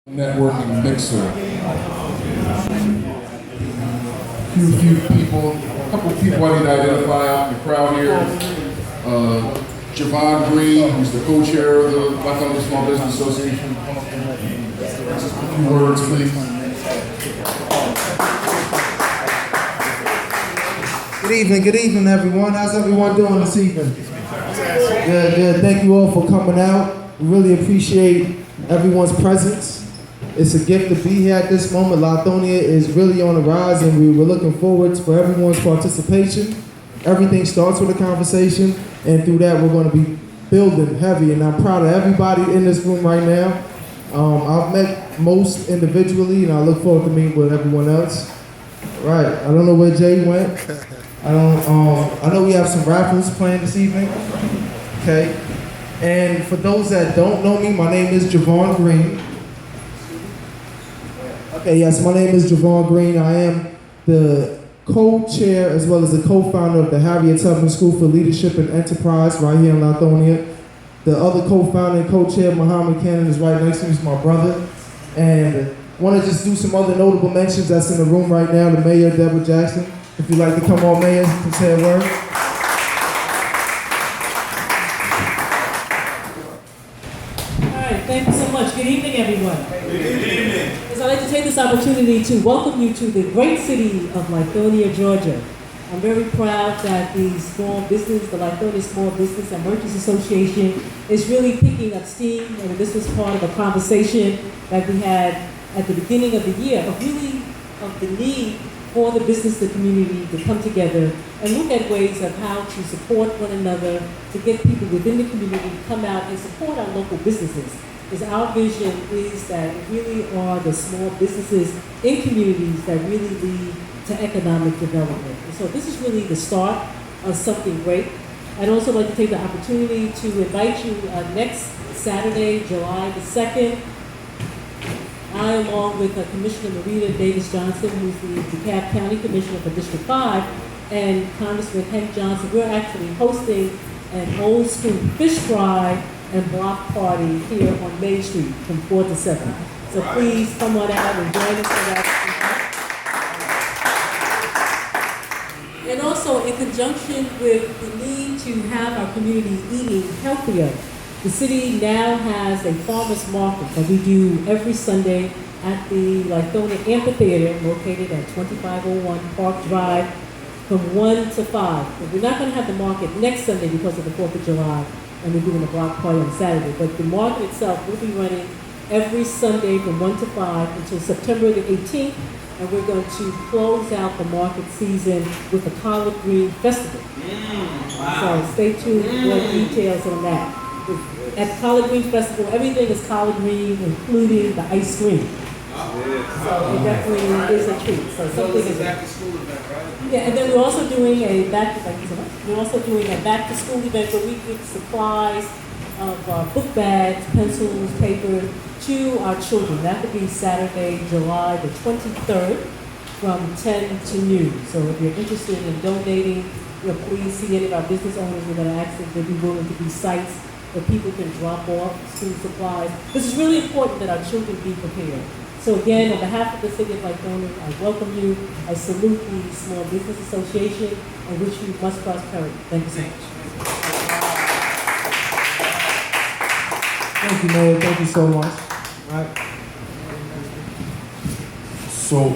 Networking mixer. Few people, a couple of people I need to identify out in the crowd here. Jhavaun Green, who's the co-chair of the Lithonia Small Business Association. A few words, please. Good evening, everyone. How's everyone doing this evening? Good. Thank you all for coming out. We really appreciate everyone's presence. It's a gift to be here at this moment. Lithonia is really on the rise, and we're looking forward for everyone's participation. Everything starts with a conversation, and through that, we're going to be building heavy. And I'm proud of everybody in this room right now. I've met most individually, and I look forward to meeting with everyone else. Right. I don't know where Jay went. I know we have some raffles planned this evening. Okay. And for those that don't know me, my name is Jhavaun Green. Okay, yes, my name is Jhavaun Green. I am the co-chair as well as the co-founder of the Harriet Tubman School for Leadership and Enterprise right here in Lithonia. The other co-founder and co-chair, Muhammad Cannon, is right next to me. He's my brother. And I want to just do some other notable mentions that's in the room right now. The Mayor, Deborah Jackson. If you'd like to come on, Mayor, and say a word. All right, thank you so much. Good evening, everyone. Good evening. I'd like to take this opportunity to welcome you to the great city of Lithonia, Georgia. I'm very proud that the Lithonia Small Business and Merchants Association is really picking up steam, and this was part of a conversation that we had at the beginning of the year of the need for the business community to come together and look at ways of how to support one another, to get people within the community to come out and support our local businesses. Because our vision is that it really are the small businesses in communities that really lead to economic development. And so this is really the start of something great. I'd also like to take the opportunity to invite you next Saturday, July the 2nd. I, along with Commissioner Marita Davis-Johnson, who's the DeKalb County Commissioner for District 5, and Congressman Hank Johnson, we're actually hosting an old school fish fry and block party here on Main Street from 4 to 7. So please come on out and join us for that. And also, in conjunction with the need to have our community eating healthier, the city now has a farmers market that we do every Sunday at the Lithonia Amphitheater, located at 2501 Park Drive, from 1 to 5. But we're not going to have the market next Sunday because of the 4th of July, and we're doing a block party on Saturday. But the market itself will be running every Sunday from 1 to 5 until September the 18th, and we're going to close out the market season with the Collard Green Festival. Wow. So stay tuned for more details on that. At the Collard Green Festival, everything is collard green, including the ice cream. So it definitely is a treat. So something is back to school event, right? Yeah, and then we're also doing a back to school event where we give supplies of book bags, pencils, paper to our children. That would be Saturday, July the 23rd, from 10 to noon. So if you're interested in donating, please see any of our business owners. We're going to ask if they'd be willing to be sites where people can drop off school supplies. This is really important that our children be prepared. So again, on behalf of the City of Lithonia, I welcome you. I salute the Small Business Association and wish you much prosperity. Thank you so much. Thank you, Mayor. Thank you so much. All right. So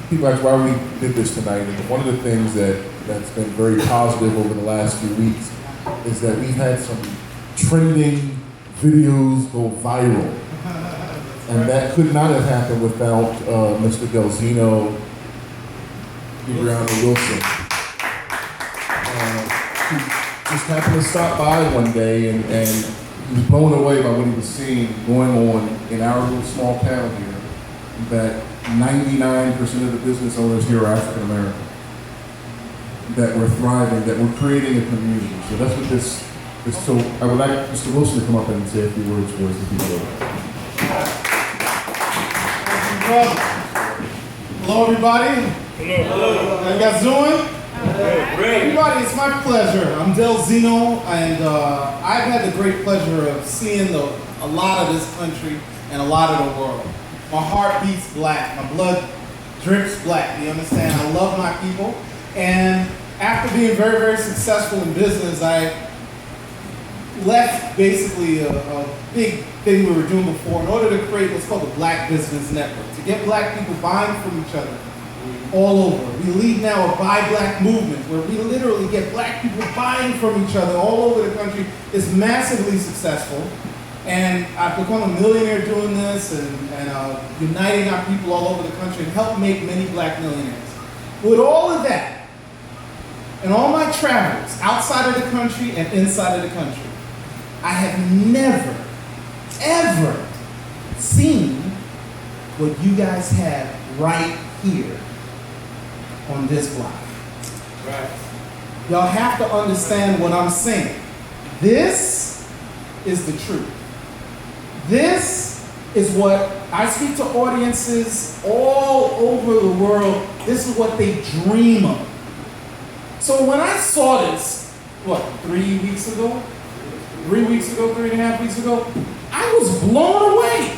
people ask why we did this tonight, and one of the things that's been very positive over the last few weeks is that we've had some trending videos go viral. And that could not have happened without Mr. Delxino, Urandu Wilson. He just happened to stop by one day and he was blown away by what he was seeing going on in our little small town here, that 99% of the business owners here are African American, that we're thriving, that we're creating a community. So that's what this is. So I would like Mr. Wilson to come up and say a few words for us if you will. Hello, everybody. Hello. How you guys doing? Everybody, it's my pleasure. I'm Delxino, and I've had the great pleasure of seeing a lot of this country and a lot of the world. My heart beats black. My blood drips black. You understand? I love my people. And after being very, very successful in business, I left basically a big thing we were doing before in order to create what's called the Black Business Network, to get black people buying from each other all over. We lead now a Buy Black movement where we literally get black people buying from each other all over the country. It's massively successful. And I've become a millionaire doing this and uniting our people all over the country and helped make many black millionaires. With all of that, and all my travels outside of the country and inside of the country, I have never, ever seen what you guys have right here on this block. Right. Y'all have to understand what I'm saying. This is the truth. This is what I speak to audiences all over the world. This is what they dream of. So when I saw this, 3 weeks ago? 3 weeks ago, 3.5 weeks ago, I was blown away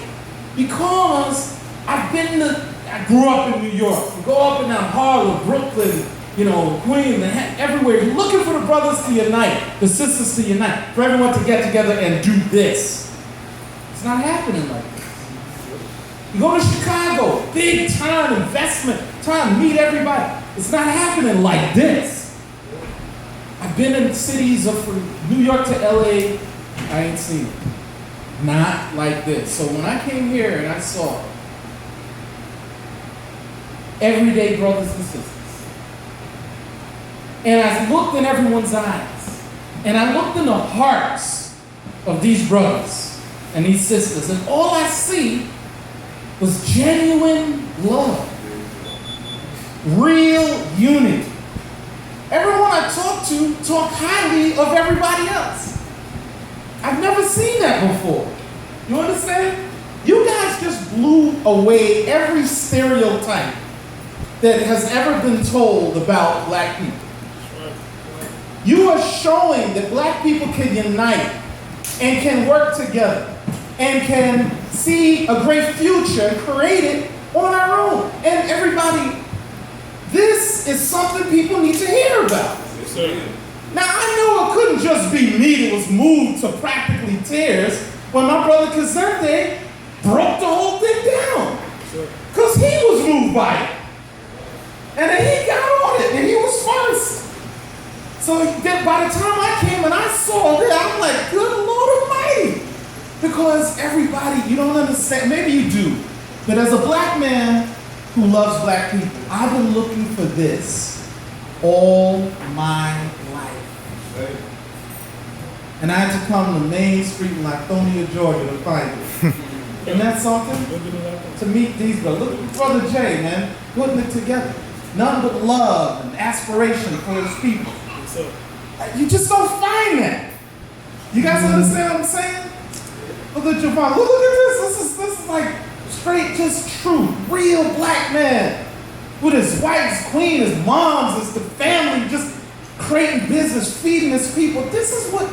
because I grew up in New York. You go up and down Harlem, Brooklyn, Queens, everywhere. You're looking for the brothers to unite, the sisters to unite, for everyone to get together and do this. It's not happening like this. You go to Chicago, big time investment, trying to meet everybody. It's not happening like this. I've been in cities from New York to LA, I ain't seen it. Not like this. So when I came here and I saw everyday brothers and sisters, and I looked in everyone's eyes, and I looked in the hearts of these brothers and these sisters, and all I see was genuine love, real unity. Everyone I talk to talk highly of everybody else. I've never seen that before. You understand? You guys just blew away every stereotype that has ever been told about black people. You are showing that black people can unite and can work together and can see a great future and create it on our own. And everybody, this is something people need to hear about. Yes, sir. Now, I know it couldn't just be me that was moved to practically tears when my brother Kazerte broke the whole thing down. Because he was moved by it. And then he got on it, and he was first. So then by the time I came and I saw that, I'm like, good Lord Almighty. Because everybody, you don't understand, maybe you do, but as a black man who loves black people, I've been looking for this all my life. Right. And I had to come to Main Street in Lithonia, Georgia to find it. Isn't that something? To meet these brothers. Look at Brother Jay, man, putting it together. None but love and aspiration for his people. You just don't find that. You guys understand what I'm saying? Look at Jhavaun. Look at this. This is like straight, just true, real black man. With his wife's queen, his mom's, his the family, just creating business, feeding his people. This is what,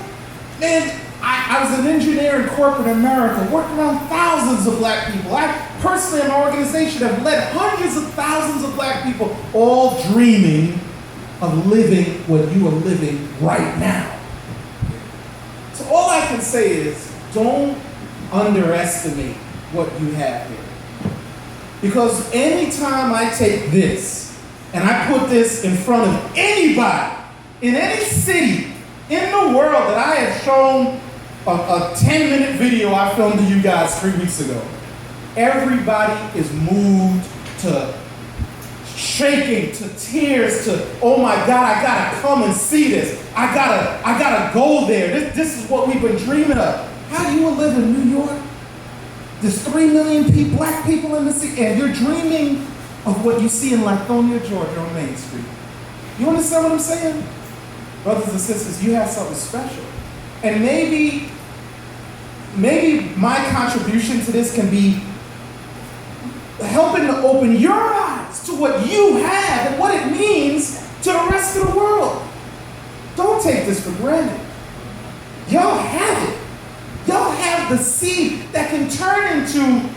man, I was an engineer in corporate America, working around thousands of black people. I personally, in my organization, have led hundreds of thousands of black people, all dreaming of living what you are living right now. So all I can say is, don't underestimate what you have here. Because anytime I take this and I put this in front of anybody in any city in the world that I have shown a 10-minute video I filmed to you guys 3 weeks ago, everybody is moved to shaking, to tears, to, oh my God, I gotta come and see this. I gotta go there. This is what we've been dreaming of. How do you live in New York? There's 3 million black people in the city, and you're dreaming of what you see in Lithonia, Georgia on Main Street. You understand what I'm saying? Brothers and sisters, you have something special. And maybe my contribution to this can be helping to open your eyes to what you have and what it means to the rest of the world. Don't take this for granted. Y'all have it. Y'all have the seed that can turn into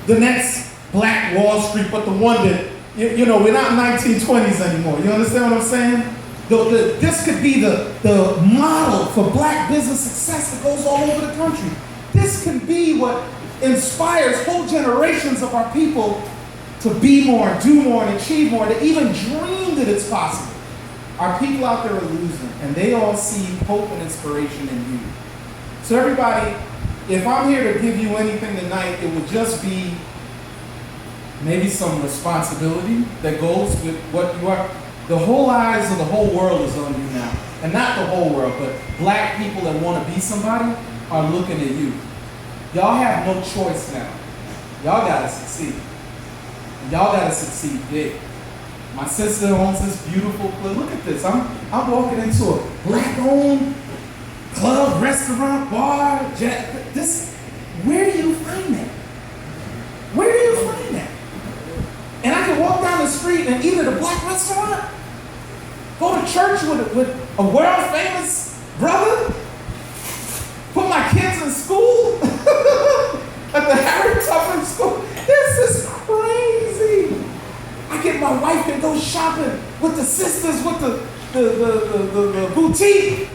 the next Black Wall Street, but the one that, you know, we're not 1920s anymore. You understand what I'm saying? This could be the model for Black business success that goes all over the country. This can be what inspires whole generations of our people to be more, do more, and achieve more, to even dream that it's possible. Our people out there are losing, and they all see hope and inspiration in you. So everybody, if I'm here to give you anything tonight, it would just be maybe some responsibility that goes with what you are. The whole eyes of the whole world is on you now. And not the whole world, but Black people that want to be somebody are looking at you. Y'all have no choice now. Y'all gotta succeed. Y'all gotta succeed big. My sister owns this beautiful club. Look at this. I'm walking into a Black-owned club, restaurant, bar. Where do you find that? Where do you find that? And I can walk down the street and eat at a Black restaurant, go to church with a world famous brother, put my kids in school at the Harry Tubman School. This is crazy. I get my wife and go shopping with the sisters with the boutique.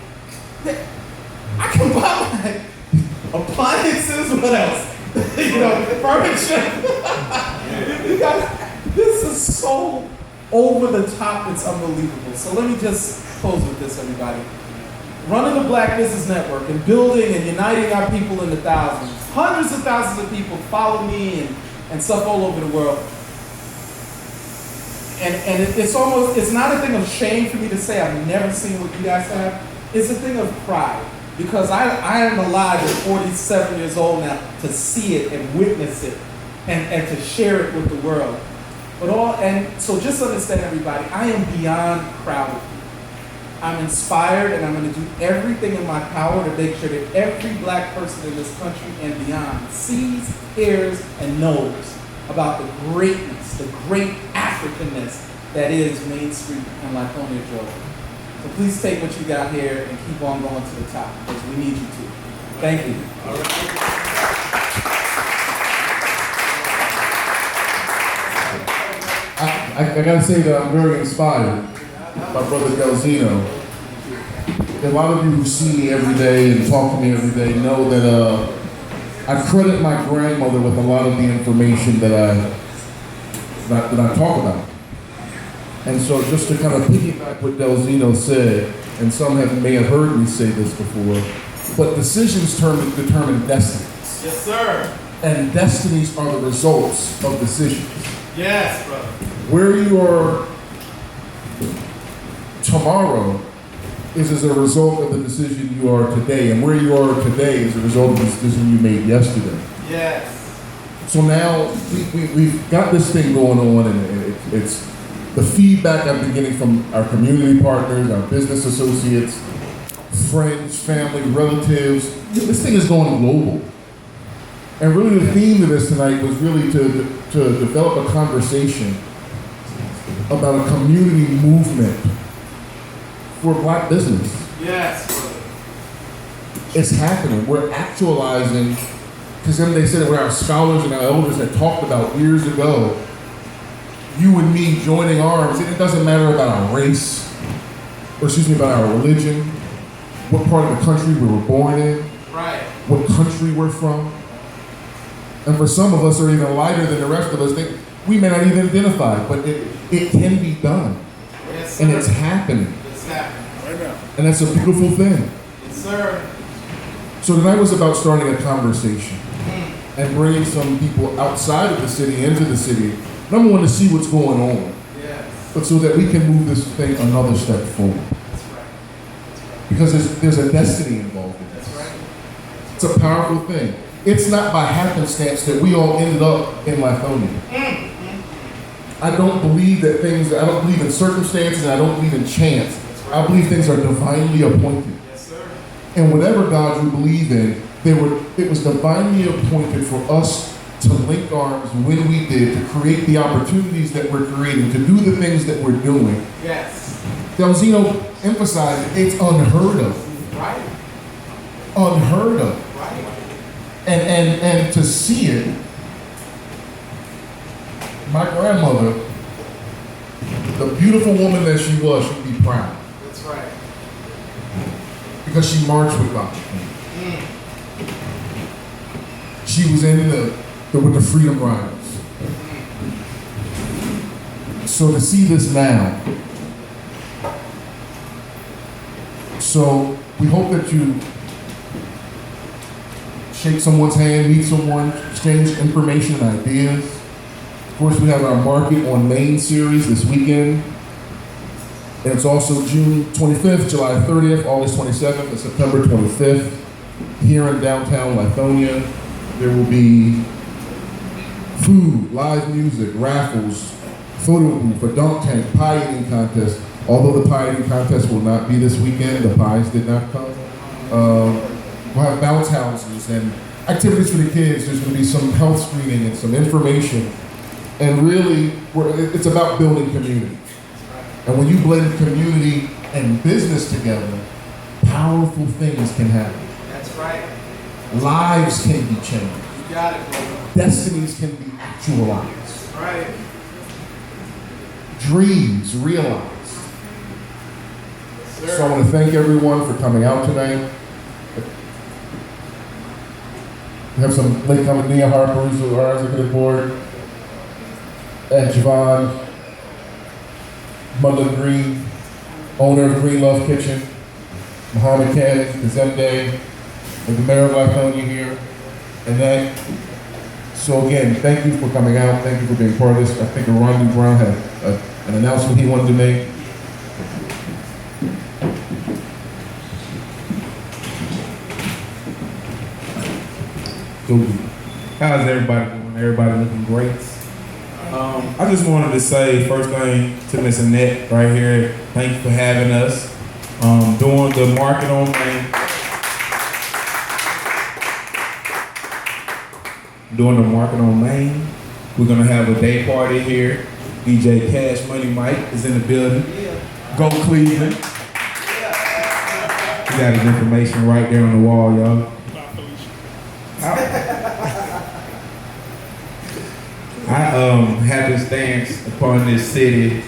I can buy my appliances, what else? Furniture. You guys, this is so over the top, it's unbelievable. So let me just close with this, everybody. Running the Black Business Network and building and uniting our people in the thousands, hundreds of thousands of people follow me and stuff all over the world. And it's not a thing of shame for me to say I've never seen what you guys have. It's a thing of pride. Because I am alive at 47 years old now to see it and witness it and to share it with the world. So just understand, everybody, I am beyond proud of you. I'm inspired, and I'm going to do everything in my power to make sure that every Black person in this country and beyond sees, hears, and knows about the greatness, the great Africanness that is Main Street in Lithonia, Georgia. So please take what you got here and keep on going to the top, because we need you to. Thank you. All right. I gotta say that I'm very inspired by Brother Delxino. A lot of you who see me every day and talk to me every day know that I credit my grandmother with a lot of the information that I talk about. And so just to kind of piggyback what Delxino said, and some may have heard me say this before, but decisions determine destinies. Yes, sir. And destinies are the results of decisions. Yes, brother. Where you are tomorrow is as a result of the decision you are today, and where you are today is a result of the decision you made yesterday. Yes. So now we've got this thing going on, and it's the feedback I've been getting from our community partners, our business associates, friends, family, relatives. This thing is going global. And really the theme of this tonight was really to develop a conversation about a community movement for Black business. Yes, brother. It's happening. We're actualizing, because then they said that we're our scholars and our elders that talked about years ago, you and me joining arms, and it doesn't matter about our race, about our religion, what part of the country we were born in, right, what country we're from. And for some of us are even lighter than the rest of us. We may not even identify, but it can be done. Yes, sir. And it's happening. It's happening right now. And that's a beautiful thing. Yes, sir. So tonight was about starting a conversation and bringing some people outside of the city into the city. Number one, to see what's going on. Yes. But so that we can move this thing another step forward. That's right. That's right. Because there's a destiny involved in this. That's right. It's a powerful thing. It's not by happenstance that we all ended up in Lithonia. I don't believe I don't believe in circumstances, and I don't believe in chance. I believe things are divinely appointed. Yes, sir. And whatever God you believe in, it was divinely appointed for us to link arms when we did, to create the opportunities that we're creating, to do the things that we're doing. Yes. Delxino emphasized it's unheard of. Right. Unheard of. Right. And to see it, my grandmother, the beautiful woman that she was, she'd be proud. That's right. Because she marched with Dr. King. She was in with the Freedom Riders. So to see this now, so we hope that you shake someone's hand, meet someone, exchange information and ideas. Of course, we have our Market on Main series this weekend. And it's also June 25th, July 30th, August 27th, and September 25th. Here in downtown Lithonia, there will be food, live music, raffles, photo booth, a dunk tank, pie eating contest. Although the pie eating contest will not be this weekend, the pies did not come. We'll have bounce houses and activities for the kids. There's going to be some health screening and some information. And really, it's about building community. And when you blend community and business together, powerful things can happen. That's right. Lives can be changed. You got it, brother. Destinies can be actualized. Right. Dreams realized. Yes, So I want to thank everyone for coming out tonight. We have some late coming Nia Harper, who's our executive board, and Jhavaun, Mundon Green, owner of Green Love Kitchen, Muhammad Cannon, Kazemde, and the mayor of Lithonia here. And then, so again, thank you for coming out. Thank you for being part of this. I think Urandu Brown had an announcement he wanted to make. How's everybody doing? Everybody looking great. I just wanted to say first thing to Miss Annette right here. Thank you for having us. Doing the Market on Main. Doing the Market on Main. We're gonna have a day party here. DJ Cash Money Mike is in the building. Go Cleveland. You got his information right there on the wall, y'all. I had this stance upon this city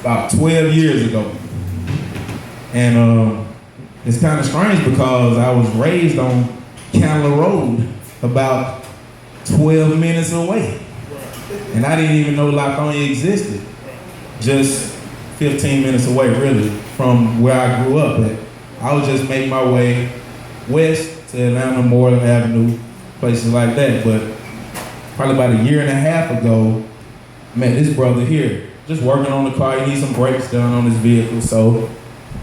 about 12 years ago. And it's kind of strange because I was raised on Candler Road about 12 minutes away. And I didn't even know Lithonia existed. Just 15 minutes away, really, from where I grew up at. I would just make my way west to Atlanta, Moreland Avenue, places like that. But probably about a year and a half ago, I met this brother here, just working on the car. He needs some brakes done on his vehicle. So,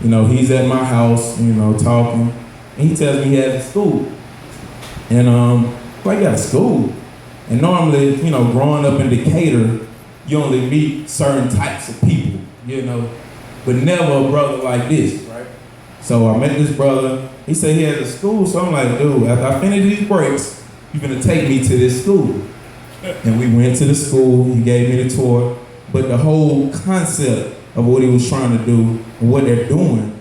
you know, he's at my house, you know, talking. And he tells me he has a school. And I got a school. And normally, you know, growing up in Decatur, you only meet certain types of people, you know, but never a brother like this, right? So I met this brother. He said he has a school. So I'm like, dude, after I finish these breaks, you're gonna take me to this school. And we went to the school, he gave me the tour, but the whole concept of what he was trying to do and what they're doing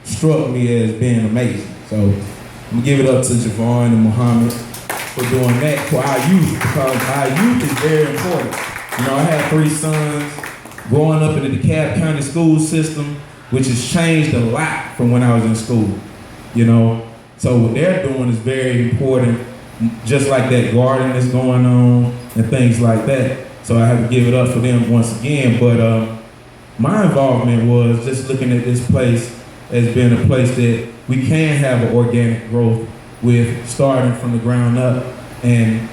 struck me as being amazing. So I'm gonna give it up to Jhavaun and Muhammad for doing that for our youth, because our youth is very important. You know, I had 3 sons growing up in the DeKalb County school system, which has changed a lot from when I was in school, you know. So what they're doing is very important, just like that garden that's going on and things like that. So I have to give it up for them once again. But my involvement was just looking at this place as being a place that we can have an organic growth with, starting from the ground up. And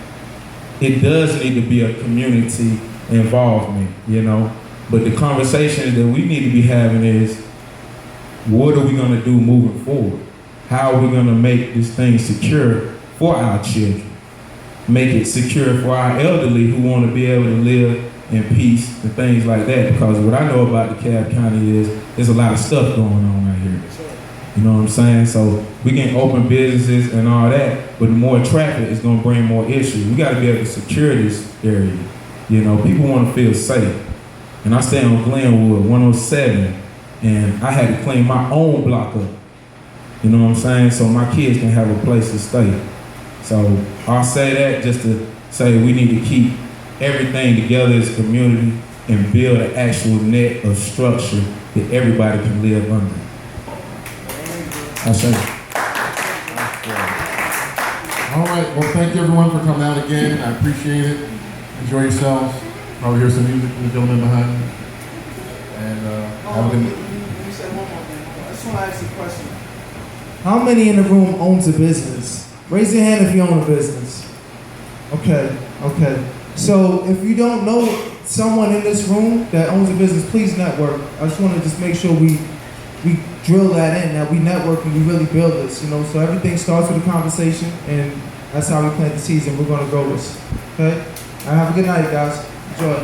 it does need to be a community involvement, you know. But the conversations that we need to be having is, what are we gonna do moving forward? How are we gonna make this thing secure for our children? Make it secure for our elderly who wanna be able to live in peace and things like that. Because what I know about DeKalb County is there's a lot of stuff going on right here. You know what I'm saying? So we can open businesses and all that, but the more traffic is gonna bring more issues. We gotta be able to secure this area. You know, people wanna feel safe. And I stay on Glenwood, 107, and I had to clean my own block up. You know what I'm saying? So my kids can have a place to stay. So I'll say that just to say we need to keep everything together as a community and build an actual net of structure that everybody can live under. I say. All right, well, thank you everyone for coming out again. I appreciate it. Enjoy yourselves. Probably hear some music from the gentleman behind you. And have a good night. You said one more thing. I just want to ask you a question. How many in the room owns a business? Raise your hand if you own a business. Okay. So if you don't know someone in this room that owns a business, please network. I just want to just make sure we drill that in, that we network and we really build this, you know. So everything starts with a conversation, and that's how we plant the seeds, and we're going to grow this. Okay? All right, have a good night, guys. Enjoy.